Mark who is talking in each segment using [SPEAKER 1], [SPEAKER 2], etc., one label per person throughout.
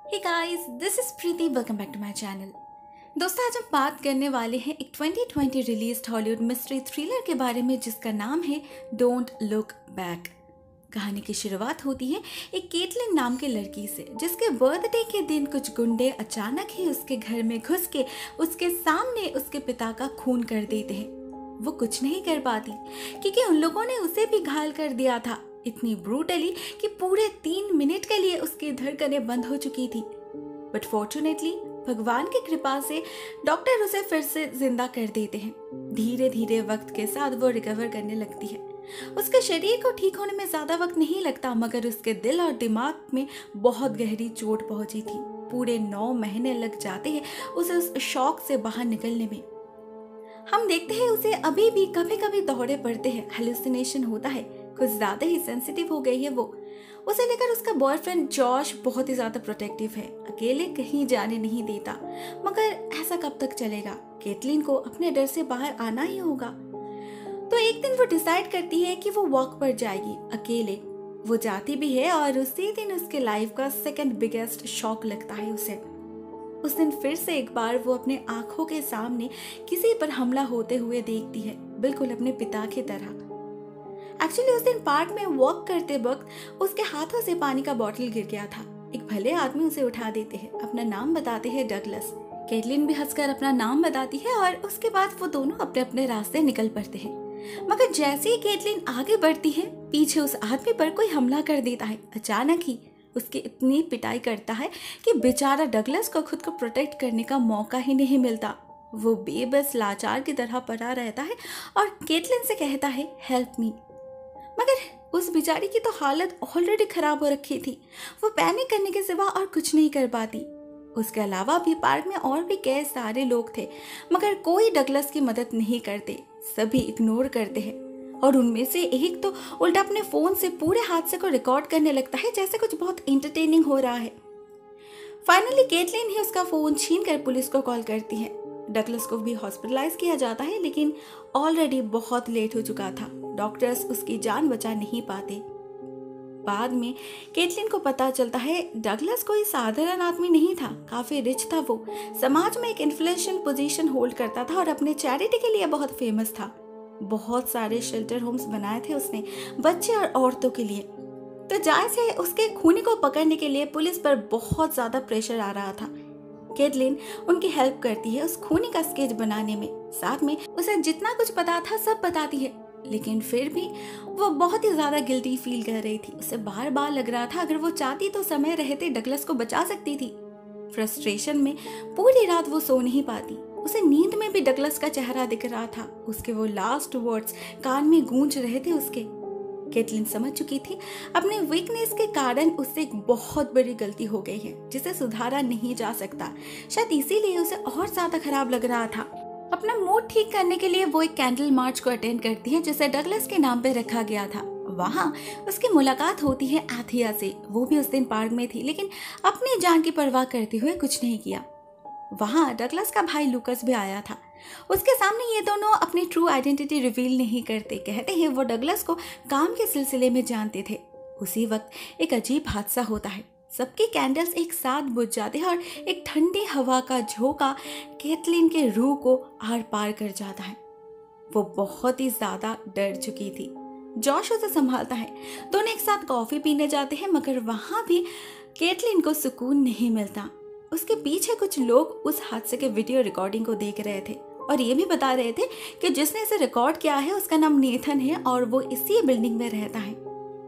[SPEAKER 1] Hey guys, this is Preeti. Welcome back to my channel. दोस्तों, आज हम बात करने वाले हैं एक 2020 रिलीज्ड हॉलीवुड मिस्ट्री थ्रिलर के बारे में जिसका नाम है डोंट लुक बैक। कहानी की शुरुआत होती है एक केटलिन नाम के लड़की से, जिसके बर्थडे के दिन कुछ गुंडे अचानक ही उसके घर में घुस के उसके सामने उसके पिता का खून कर देते हैं। वो कुछ नहीं कर पाती क्योंकि उन लोगों ने उसे भी घायल कर दिया था, इतनी ब्रूटली कि पूरे 3 मिनट के लिए उसकी धड़कनें बंद हो चुकी थी। बट फॉर्चुनेटली भगवान की कृपा से डॉक्टर उसे फिर से जिंदा कर देते हैं। धीरे धीरे वक्त के साथ वो रिकवर करने लगती है। उसके शरीर को ठीक होने में ज्यादा वक्त नहीं लगता, मगर उसके दिल और दिमाग में बहुत गहरी चोट पहुंची थी। पूरे 9 महीने लग जाते हैं उसे उस शॉक से बाहर निकलने में। हम देखते हैं उसे अभी भी कभी कभी दौरे पड़ते हैं, हेलुसिनेशन होता है, कुछ ज्यादा ही सेंसिटिव हो गई है वो। उसे लेकर उसका बॉयफ्रेंड जॉश बहुत ही ज्यादा प्रोटेक्टिव है, अकेले कहीं जाने नहीं देता। मगर ऐसा कब तक चलेगा? केटलिन को अपने डर से बाहर आना ही होगा। तो एक दिन वो डिसाइड करती है कि वो वॉक पर जाएगी अकेले। वो जाती भी है और उसी दिन उसके लाइफ का सेकंड बिगेस्ट शॉक लगता है उसे। उस दिन फिर से एक बार वो अपने आंखों के सामने किसी पर हमला होते हुए देखती है, बिल्कुल अपने पिता की तरह। एक्चुअली उस दिन पार्क में वॉक करते वक्त उसके हाथों से पानी का बॉटल गिर गया था। एक भले आदमी उसे उठा देते हैं, अपना नाम बताते हैं डगलस। केटलिन भी हंसकर अपना नाम बताती है और उसके बाद वो दोनों अपने अपने रास्ते निकल पड़ते हैं। मगर जैसे ही केटलिन आगे बढ़ती है, पीछे उस आदमी पर कोई हमला कर देता है। अचानक ही उसकी इतनी पिटाई करता है कि बेचारा डगलस को खुद को प्रोटेक्ट करने का मौका ही नहीं मिलता। वो बेबस लाचार की तरह पड़ा रहता है और केटलिन से कहता है हेल्प मी। मगर उस बेचारी की तो हालत ऑलरेडी खराब हो रखी थी। वो पैनिक करने के सिवा और कुछ नहीं कर पाती। उसके अलावा भी पार्क में और भी कई सारे लोग थे, मगर कोई डगलस की मदद नहीं करते, सभी इग्नोर करते हैं। और उनमें से एक तो उल्टा अपने फोन से पूरे हादसे को रिकॉर्ड करने लगता है, जैसे कुछ बहुत एंटरटेनिंग हो रहा है। फाइनली केटलिन ही उसका फोन छीन कर पुलिस को कॉल करती है। डगलस को भी हॉस्पिटलाइज किया जाता है, लेकिन ऑलरेडी बहुत लेट हो चुका था। डॉक्टर्स उसकी जान बचा नहीं पाते। बाद में केटलिन को पता चलता है डगलस कोई साधारण आदमी नहीं था, काफी रिच था। वो समाज में एक इन्फ्लुएंशियल पोजीशन होल्ड करता था और अपने चैरिटी के लिए बहुत फेमस था। बहुत सारे शेल्टर होम्स बनाए थे उसने, बच्चे और औरतों के लिए। तो जायज है उसके खूनी को पकड़ने के लिए पुलिस पर बहुत ज्यादा प्रेशर आ रहा था। केटलिन उनकी हेल्प करती है उस खूनी का स्केच बनाने में, साथ में उसे जितना कुछ पता था सब बताती है। लेकिन फिर भी वो बहुत ही ज्यादा गिल्टी फील कर रही थी। उसे बार बार लग रहा था अगर वो चाहती तो समय रहते डगलस को बचा सकती थी। फ्रस्ट्रेशन में पूरी रात वो सो नहीं पाती। उसे नींद में भी डगलस का चेहरा दिख रहा था, उसके वो लास्ट वर्ड्स कान में गूंज रहे थे उसके। केटलिन समझ चुकी थी अपने वीकनेस के कारण उससे एक बहुत बड़ी गलती हो गई है, जिसे सुधारा नहीं जा सकता। शायद इसीलिए उसे और ज्यादा खराब लग रहा था। अपना मूड ठीक करने के लिए वो एक कैंडल मार्च को अटेंड करती है, जिसे डगलस के नाम पे रखा गया था। वहाँ उसकी मुलाकात होती है एथिया से। वो भी उस दिन पार्क में थी, लेकिन अपनी जान की परवाह करते हुए कुछ नहीं किया। वहाँ डगलस का भाई लूकस भी आया था। उसके सामने ये दोनों अपनी ट्रू आइडेंटिटी रिवील नहीं करते। कहते हैं वो डगलस को काम के सिलसिले में जानते थे। उसी वक्त एक अजीब हादसा होता है। सबकी कैंडल्स एक साथ बुझ जाते हैं और एक ठंडी हवा का झोंका केटलिन के रूह को आर पार कर जाता है। वो बहुत ही ज्यादा डर चुकी थी। जॉश उसे संभालता है। दोनों एक साथ कॉफी पीने जाते हैं, मगर वहां भी केटलिन को सुकून नहीं मिलता। उसके पीछे कुछ लोग उस हादसे के वीडियो रिकॉर्डिंग को देख रहे थे और ये भी बता रहे थे कि जिसने इसे रिकॉर्ड किया है उसका नाम नेथन है और वो इसी बिल्डिंग में रहता है।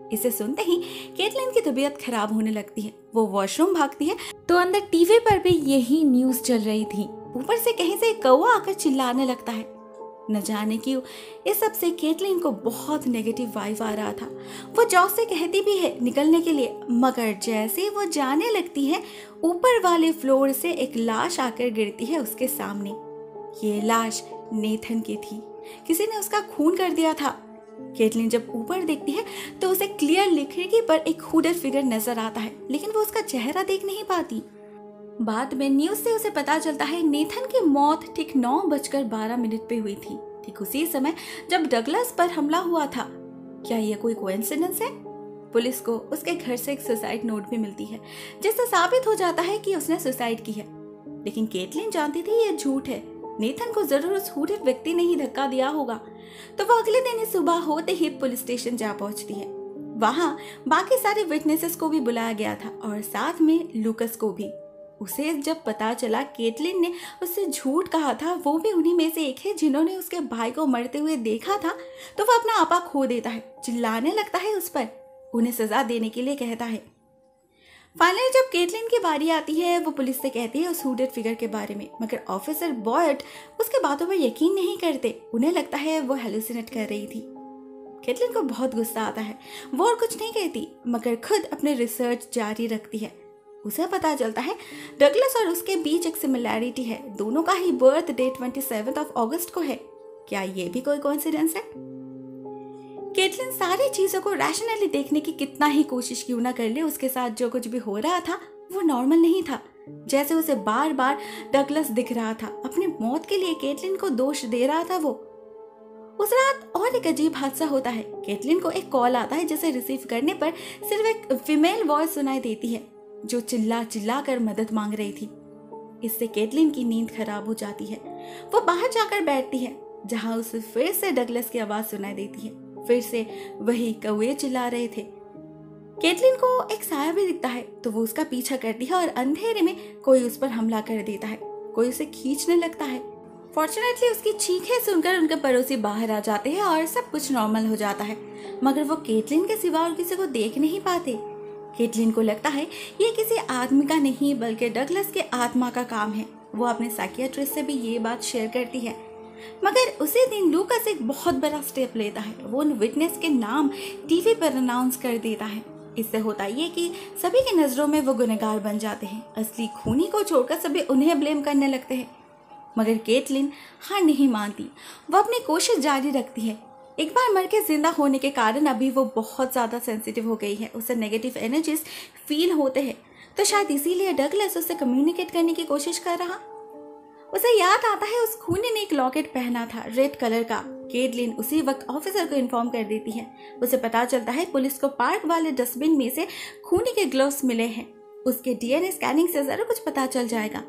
[SPEAKER 1] इसे सुनते ही केटलिन की तबीयत खराब होने लगती है। वो वॉशरूम भागती है तो अंदर टीवी पर भी यही न्यूज चल रही थी। ऊपर से कहीं से एक कौवा आकर चिल्लाने लगता है। न जाने क्यों इस सब से केटलिन को बहुत नेगेटिव वाइब आ रहा था। वो जॉस से कहती भी है निकलने के लिए, मगर जैसे वो जाने लगती है ऊपर वाले फ्लोर से एक लाश आकर गिरती है उसके सामने। ये लाश नेथन की थी। किसी ने उसका खून कर दिया था। केटलिन जब ऊपर देखती है तो उसे क्लियरली खिड़की पर एक हुडेड फिगर नजर आता है, लेकिन वो उसका चेहरा देख नहीं पाती। बाद में न्यूज से उसे पता चलता है नेथन की मौत ठीक 9:12 पे हुई थी, ठीक उसी समय जब डगलस पर हमला हुआ था। क्या ये कोई कोइंसिडेंस है? पुलिस को उसके घर से एक सुसाइड नोट भी मिलती है जिससे साबित हो जाता है कि उसने सुसाइड की है। लेकिन केटलिन जानती थी ये झूठ है। नेथन को जरूर उस हुडेड व्यक्ति ने ही धक्का दिया होगा। तो वो अगले दिन सुबह होते ही पुलिस स्टेशन जा पहुंचती है। वहां बाकी सारे विटनेसेस को भी बुलाया गया था और साथ में लूकस को भी। उसे जब पता चला केटलिन ने उससे झूठ कहा था, वो भी उन्हीं में से एक है जिन्होंने उसके भाई को मरते हुए देखा था, तो वो अपना आपा खो देता है, चिल्लाने लगता है उस पर, उन्हें सजा देने के लिए कहता है। फाइनली जब केटलिन की बारी आती है, वो पुलिस से कहती है उस हुडेड फिगर के बारे में, मगर ऑफिसर बॉयड उसके बातों पर यकीन नहीं करते। उन्हें लगता है वो हेलुसिनेट कर रही थी। केटलिन को बहुत गुस्सा आता है। वो और कुछ नहीं कहती मगर खुद अपने रिसर्च जारी रखती है। उसे पता चलता है डगलस और उसके बीच एक सिमिलैरिटी है। दोनों का ही बर्थ डे 27 अगस्त को है। क्या ये भी कोई कोइंसिडेंस है? केटलिन सारी चीजों को रैशनली देखने की कितना ही कोशिश क्यों ना कर ले, उसके साथ जो कुछ भी हो रहा था वो नॉर्मल नहीं था। जैसे उसे बार बार डगलस दिख रहा था, अपनी मौत के लिए केटलिन को दोष दे रहा था वो। उस रात और एक अजीब हादसा होता है। केटलिन को एक कॉल आता है जिसे रिसीव करने पर सिर्फ एक फीमेल वॉइस सुनाई देती है जो चिल्ला चिल्ला कर मदद मांग रही थी। इससे केटलिन की नींद खराब हो जाती है। वो बाहर जाकर बैठती है जहां उसे फिर से डगलस की आवाज सुनाई देती है। फिर से वही कौवे चिल्ला रहे थे। केटलिन को एक साया भी दिखता है तो वो उसका पीछा करती है और अंधेरे में कोई उस पर हमला कर देता है। कोई उसे खींचने लगता है। फॉर्चुनेटली उसकी चीखें सुनकर उनके पड़ोसी बाहर आ जाते हैं और सब कुछ नॉर्मल हो जाता है, मगर वो केटलिन के सिवा और किसी को देख नहीं पाते। केटलिन को लगता है ये किसी आदमी का नहीं बल्कि डगलस के आत्मा का काम है। वो अपने साइकियाट्रिस्ट से भी ये बात शेयर करती है, मगर उसी दिन लूकस एक बहुत बड़ा स्टेप लेता है। वो उन विटनेस के नाम टीवी पर अनाउंस कर देता है। इससे होता ये कि सभी की नजरों में वो गुनहगार बन जाते हैं। असली खूनी को छोड़कर सभी उन्हें ब्लेम करने लगते हैं, मगर केटलिन हार नहीं मानती। वो अपनी कोशिश जारी रखती है। एक बार मर के जिंदा होने के कारण अभी वो बहुत ज़्यादा सेंसिटिव हो गई है। उसे नेगेटिव एनर्जीज फील होते हैं, तो शायद इसीलिए डगलस उससे कम्युनिकेट करने की कोशिश कर रहा। उसे याद आता है उस खूनी ने एक लॉकेट पहना था रेड कलर का। केटलिन उसी वक्त ऑफिसर को इन्फॉर्म कर देती है। उसे पता चलता है पुलिस को पार्क वाले डस्टबिन में से खूनी के ग्लव्स मिले हैं। उसके डीएनए स्कैनिंग से जरूर कुछ पता चल जाएगा।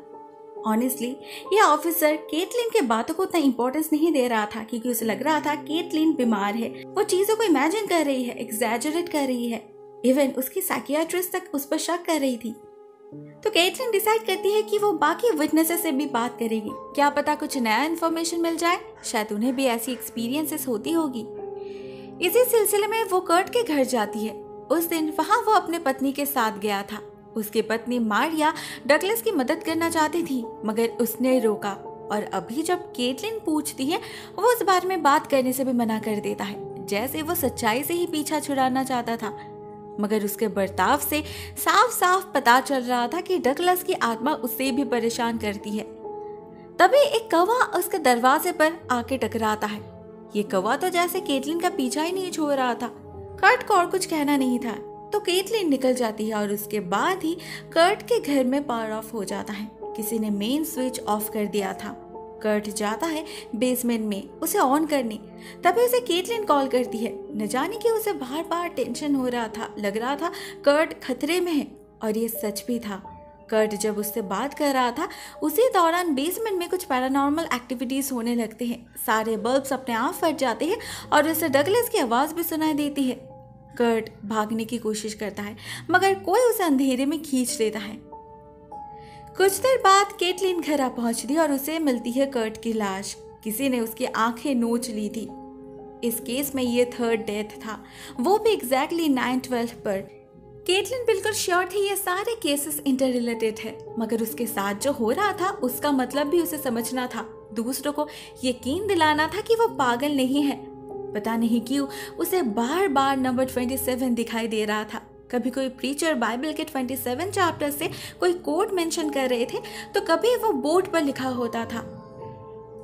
[SPEAKER 1] ऑनेस्टली यह ऑफिसर केटलिन के बातों को उतना इंपॉर्टेंस नहीं दे रहा था, क्योंकि उसे लग रहा था केटलिन बीमार है। वो चीजों को इमेजिन कर रही है, एग्जैजरेट कर रही है। इवन उसकी साइकियाट्रिस्ट तक उस पर शक कर रही थी। तो केटलिन डिसाइड करती है कि वो बाकी विटनेसेस से भी बात करेगी। क्या पता कुछ नया इन्फॉर्मेशन मिल जाए, शायद उन्हें भी ऐसी एक्सपीरियंसेस होती होगी। इसी सिलसिले में वो कर्ट के घर जाती है। उस दिन वहां वो अपने पत्नी के साथ गया था। उसकी पत्नी मारिया डगलस की मदद करना चाहती थी, मगर उसने रोका और अभी जब केटलिन पूछती है वो उस बारे में बात करने से भी मना कर देता है, जैसे वो सच्चाई से ही पीछा छुड़ाना चाहता था। मगर उसके बर्ताव से साफ साफ पता चल रहा था कि डगलस की आत्मा उसे भी परेशान करती है। तभी एक कौवा उसके दरवाजे पर आके टकराता है। ये कौवा तो जैसे केटलिन का पीछा ही नहीं छोड़ रहा था। कर्ट को और कुछ कहना नहीं था, तो केटलिन निकल जाती है और उसके बाद ही कर्ट के घर में पावर ऑफ हो जाता है। किसी ने मेन स्विच ऑफ कर दिया था। कर्ट जाता है बेसमेंट में उसे ऑन करने। तभी उसे केटलिन कॉल करती है। न जाने कि उसे बार बार टेंशन हो रहा था, लग रहा था कर्ट खतरे में है, और ये सच भी था। कर्ट जब उससे बात कर रहा था उसी दौरान बेसमेंट में कुछ पैरानॉर्मल एक्टिविटीज होने लगते हैं। सारे बल्ब्स अपने आप फट जाते हैं और उसे डगलस की आवाज भी सुनाई देती है। कर्ट भागने की कोशिश करता है, मगर कोई उसे अंधेरे में खींच लेता है। कुछ देर बाद केटलिन घर आ पहुंचती और उसे मिलती है कर्ट की लाश। किसी ने उसकी आंखें नोच ली थी। इस केस में ये थर्ड डेथ था, वो भी एग्जैक्टली 9/12 पर। केटलिन बिल्कुल श्योर थी ये सारे केसेस इंटर रिलेटेड है, मगर उसके साथ जो हो रहा था उसका मतलब भी उसे समझना था। दूसरों को यकीन दिलाना था कि वो पागल नहीं है। पता नहीं क्यों उसे बार बार नंबर 27 दिखाई दे रहा था। कभी कोई प्रीचर बाइबल के 27 चैप्टर से कोई कोड मेंशन कर रहे थे, तो कभी वो बोर्ड पर लिखा होता था।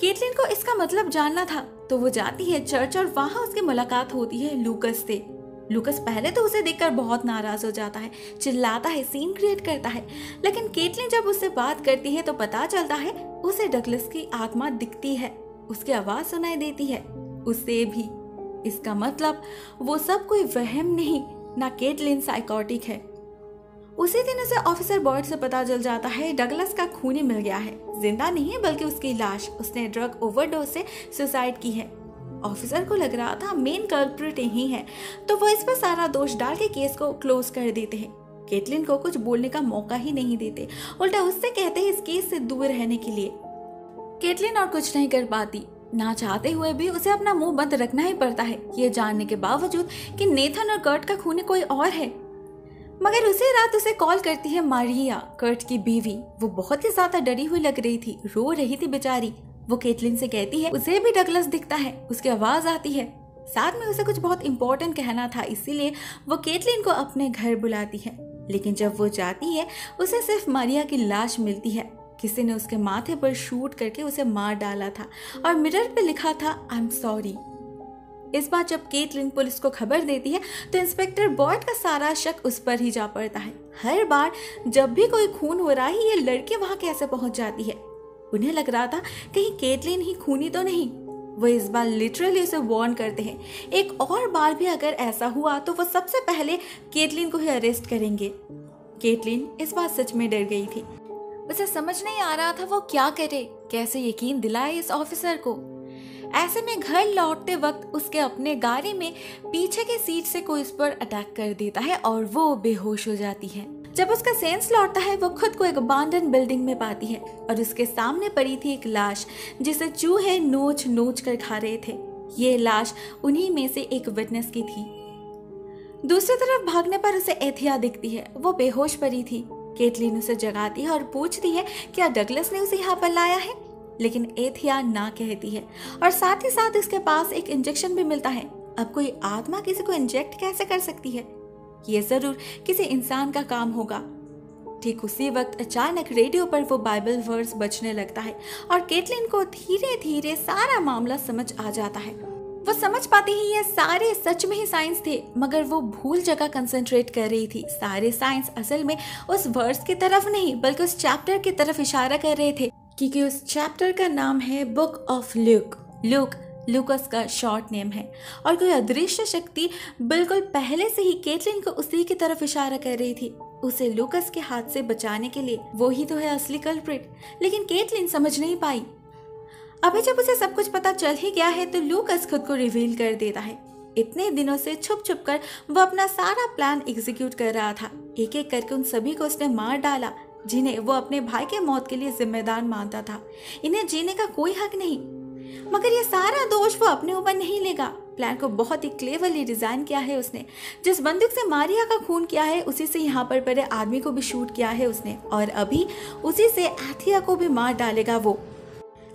[SPEAKER 1] केटलिन को इसका मतलब जानना था, तो वो जाती है चर्च और वहां उसकी मुलाकात होती है लूकस से। लूकस पहले तो उसे देखकर बहुत नाराज हो जाता है, चिल्लाता है, सीन क्रिएट करता है। लेकिन केटलिन जब उससे बात करती है तो पता चलता है उसे डगलस की आत्मा दिखती है, उसकी आवाज सुनाई देती है, उसे भी। इसका मतलब वो सब कोई वहम नहीं ना केटलिन साइकोटिक है। उसी दिन उसे ऑफिसर बॉयड से पता चल जाता है डगलस का खूनी मिल गया है, जिंदा नहीं है बल्कि उसकी लाश, उसने ड्रग ओवरडोज से सुसाइड की है। ऑफिसर को लग रहा था मेन कल्प्रिट यही है, तो वो इस पर सारा दोष डाल के केस को क्लोज कर देते हैं। केटलिन को कुछ बोलने का मौका ही नहीं देते, उल्टा उससे कहते हैं इस केस से दूर रहने के लिए। केटलिन और कुछ नहीं कर पाती, ना चाहते हुए भी उसे अपना मुंह बंद रखना ही पड़ता है, ये जानने के बावजूद कि नेथन और कर्ट का खूनी कोई और है। मगर उसी रात उसे कॉल करती है मारिया, कर्ट की बीवी। वो बहुत ही ज्यादा डरी हुई लग रही थी, रो रही थी बेचारी। वो केटलिन से कहती है उसे भी डगलस दिखता है, उसकी आवाज आती है। साथ में उसे कुछ बहुत इंपॉर्टेंट कहना था, इसीलिए वो केटलिन को अपने घर बुलाती है। लेकिन जब वो जाती है उसे सिर्फ मारिया की लाश मिलती है। किसी ने उसके माथे पर शूट करके उसे मार डाला था और मिरर पे लिखा था आई एम सॉरी। इस बार जब केटलिन पुलिस को खबर देती है तो इंस्पेक्टर बॉयड का सारा शक उस पर ही जा पड़ता है। हर बार जब भी कोई खून हो रहा है ये लड़की वहां कैसे पहुंच जाती है। उन्हें लग रहा था कहीं केटलिन ही खूनी तो नहीं। वो इस बार लिटरली उसे वार्न करते हैं, एक और बार भी अगर ऐसा हुआ तो वो सबसे पहले केटलिन को ही अरेस्ट करेंगे। केटलिन इस बार सच में डर गई थी। उसे समझ नहीं आ रहा था वो क्या करे, कैसे यकीन दिलाए इस ऑफिसर को। ऐसे में घर लौटते वक्त उसके अपने गाड़ी में पीछे की सीट से कोई उस पर अटैक कर देता है और वो बेहोश हो जाती है। जब उसका सेंस लौटता है वो खुद को एक अबांडन बिल्डिंग में पाती है और उसके सामने पड़ी थी एक लाश जिसे चूहे नोच नोच कर खा रहे थे। ये लाश उन्हीं में से एक विटनेस की थी। दूसरी तरफ भागने पर उसे एथिया दिखती है, वो बेहोश पड़ी थी। केटलिन उसे जगाती है और पूछती है क्या डगलस ने उसे यहाँ पर लाया है, लेकिन एथिया ना कहती है और साथ ही साथ इसके पास एक इंजेक्शन भी मिलता है। अब कोई आत्मा किसी को इंजेक्ट कैसे कर सकती है, ये जरूर किसी इंसान का काम होगा। ठीक उसी वक्त अचानक रेडियो पर वो बाइबल वर्स बजने लगता है और केटलिन को धीरे धीरे सारा मामला समझ आ जाता है। वो समझ पाती है ये सारे सच में ही साइंस थे, मगर वो भूल जगह कंसंट्रेट कर रही थी। सारे साइंस असल में उस वर्स की तरफ नहीं बल्कि उस चैप्टर की तरफ इशारा कर रहे थे, क्योंकि उस चैप्टर का नाम है बुक ऑफ ल्यूक। ल्यूक लूकस का शॉर्ट नेम है और कोई अदृश्य शक्ति बिल्कुल पहले से ही केटलिन को उसी की तरफ इशारा कर रही थी, उसे लूकस के हाथ से बचाने के लिए। वो ही तो है असली कल्प्रिट, लेकिन केटलिन समझ नहीं पाई। अभी जब उसे सब कुछ पता चल ही गया है तो लूकस खुद को रिवील कर देता है। इतने दिनों से छुप छुप कर वो अपना सारा प्लान एग्जीक्यूट कर रहा था। एक एक करके उन सभी को उसने मार डाला जिन्हें वो अपने भाई के मौत के लिए जिम्मेदार मानता था। इन्हें जीने का कोई हक नहीं, मगर ये सारा दोष वो अपने ऊपर नहीं लेगा। प्लान को बहुत ही क्लेवरली डिजाइन किया है उसने। जिस बंदूक से मारिया का खून किया है उसी से यहाँ पर पड़े आदमी को भी शूट किया है उसने, और अभी उसी से एथिया को भी मार डालेगा वो।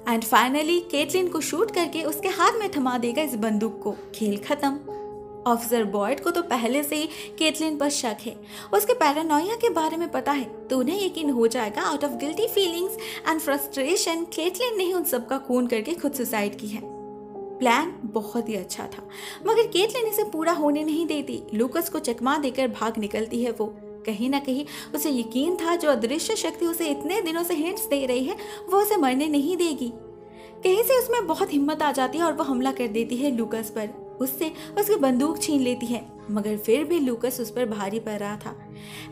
[SPEAKER 1] एंड फाइनली केटलिन को शूट करके उसके हाथ में थमा देगा इस बंदूक को। खेल खत्म। ऑफिसर बॉयड को तो पहले से ही केटलिन पर शक है, उसके पैरानोया के बारे में पता है, तो उन्हें यकीन हो जाएगा out of guilty feelings and frustration Caitlin ने ही उन सबका खून करके खुद सुसाइड की है। प्लान बहुत ही अच्छा था, मगर केटलिन इसे पूरा होने नहीं देती। लूकस को चकमा देकर भाग निकलती है वो। कहीं ना कहीं उसे यकीन था जो अदृश्य शक्ति उसे इतने दिनों से हिंट्स दे रही है वो उसे मरने नहीं देगी। कहीं से उसमें बहुत हिम्मत आ जाती है और वो हमला कर देती है लूकस पर। उससे उसकी बंदूक छीन लेती है, मगर फिर भी लूकस उस पर भारी पड़ रहा था।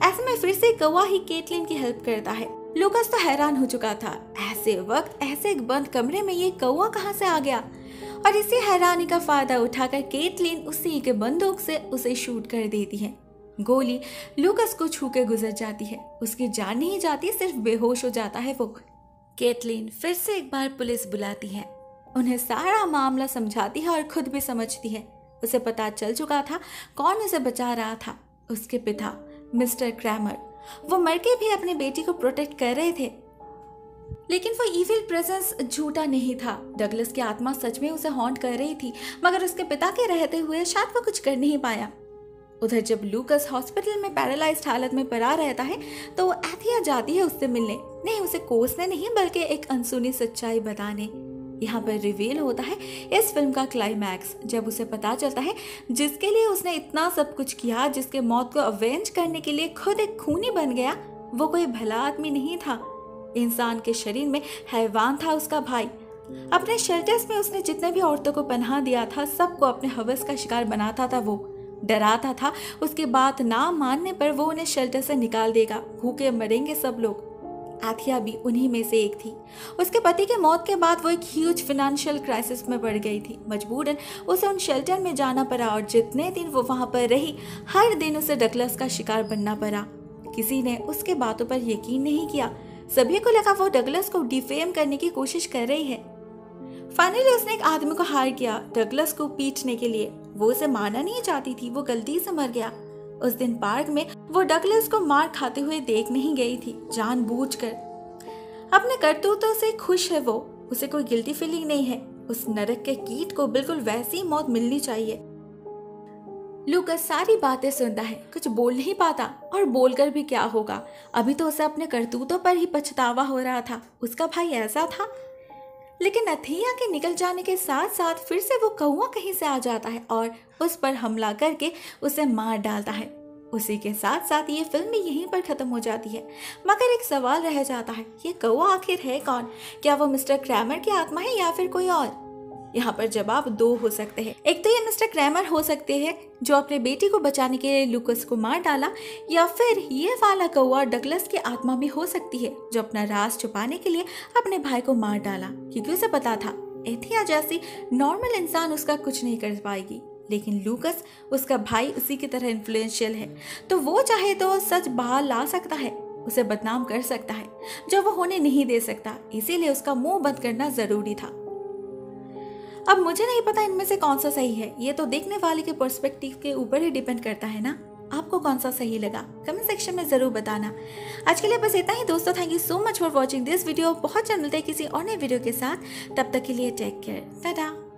[SPEAKER 1] ऐसे में फिर से कौवा ही केटलिन की हेल्प करता है। लूकस तो हैरान हो चुका था, ऐसे वक्त ऐसे एक बंद कमरे में ये कौवा कहाँ से आ गया। और इसी हैरानी का फायदा उठाकर केटलिन उसी के बंदूक से उसे शूट कर देती है। गोली लूकस को छू के गुजर जाती है, उसकी जान नहीं जाती, सिर्फ बेहोश हो जाता है वो। केटलिन फिर से एक बार पुलिस बुलाती है, उन्हें सारा मामला समझाती है और खुद भी समझती है। उसे पता चल चुका था कौन उसे बचा रहा था, उसके पिता मिस्टर क्रैमर। वो मर के भी अपनी बेटी को प्रोटेक्ट कर रहे थे, लेकिन वो इविल प्रेजेंस झूठा नहीं था। डगलस की आत्मा सच में उसे हॉन्ट कर रही थी, मगर उसके पिता के रहते हुए शायद वो कुछ कर नहीं पाया। उधर जब लूकस हॉस्पिटल में पैरालाइज्ड हालत में पड़ा रहता है तो एथिया जाती है उससे मिलने, नहीं उसे कोसने नहीं बल्कि एक अनसुनी सच्चाई बताने। यहाँ पर रिवील होता है इस फिल्म का क्लाइमैक्स, जब उसे पता चलता है जिसके लिए उसने इतना सब कुछ किया, जिसके मौत को अवेंज करने के लिए खुद एक खूनी बन गया, वो कोई भला आदमी नहीं था। इंसान के शरीर में हैवान था उसका भाई। अपने शेल्टर्स में उसने जितने भी औरतों को पनाह दिया था सबको अपने हवस का शिकार बनाता था वो। डराता था उसकी बात ना मानने पर वो उन्हें शेल्टर से निकाल देगा, भूखे मरेंगे सब लोग। आथिया भी उन्हीं में से एक थी। उसके पति के मौत के बाद वो एक ह्यूज फाइनेंशियल क्राइसिस में पड़ गई थी। मजबूरन उसे उन शेल्टर में जाना पड़ा और जितने दिन वो वहां पर रही, हर दिन उसे डगलस का शिकार बनना पड़ा। किसी ने उसके बातों पर यकीन नहीं किया। सभी को लगा वो डगलस को डिफेम करने की कोशिश कर रही है। फाइनली उसने एक आदमी को हायर किया डगलस को पीटने के लिए। वो उसे मारना नहीं चाहती थी, वो गलती से मर गया। उस दिन पार्क में वो डगलस को मार खाते हुए देख नहीं गई थी, जानबूझकर। अपने करतूतों से खुश है वो, उसे कोई गिल्टी फीलिंग नहीं है। उस नरक के कीट को बिल्कुल वैसी मौत मिलनी चाहिए। लूकस सारी बातें सुनता है, कुछ बोल नहीं पाता, और बोलकर भी क्या होगा। अभी तो उसे अपने करतूतों पर ही पछतावा हो रहा था। उसका भाई ऐसा था। लेकिन अथिया के निकल जाने के साथ साथ फिर से वो कौवा कहीं से आ जाता है और उस पर हमला करके उसे मार डालता है। उसी के साथ साथ ये फिल्म भी यहीं पर खत्म हो जाती है। मगर एक सवाल रह जाता है, ये कौवा आखिर है कौन? क्या वो मिस्टर क्रैमर की आत्मा है या फिर कोई और? यहाँ पर जवाब दो हो सकते हैं। एक तो ये मिस्टर क्रैमर हो सकते हैं जो अपने बेटी को बचाने के लिए लूकस को मार डाला, या फिर ये वाला कौवा डगलस की आत्मा भी हो सकती है जो अपना राज छुपाने के लिए अपने भाई को मार डाला, क्योंकि उसे पता था एथिया जैसी नॉर्मल इंसान उसका कुछ नहीं कर पाएगी। लेकिन लूकस उसका भाई उसी की तरह इन्फ्लुएंशियल है, तो वो चाहे तो सच बाहर ला सकता है, उसे बदनाम कर सकता है जो वो होने नहीं दे सकता। इसीलिए उसका मुंह बंद करना जरूरी था। अब मुझे नहीं पता इनमें से कौन सा सही है, ये तो देखने वाले के पर्सपेक्टिव के ऊपर ही डिपेंड करता है ना। आपको कौन सा सही लगा कमेंट सेक्शन में जरूर बताना। आज के लिए बस इतना ही दोस्तों। Thank you so much for watching this video. बहुत जल्द मिलते हैं किसी और नए वीडियो के साथ। तब तक के लिए टेक केयर, टाटा।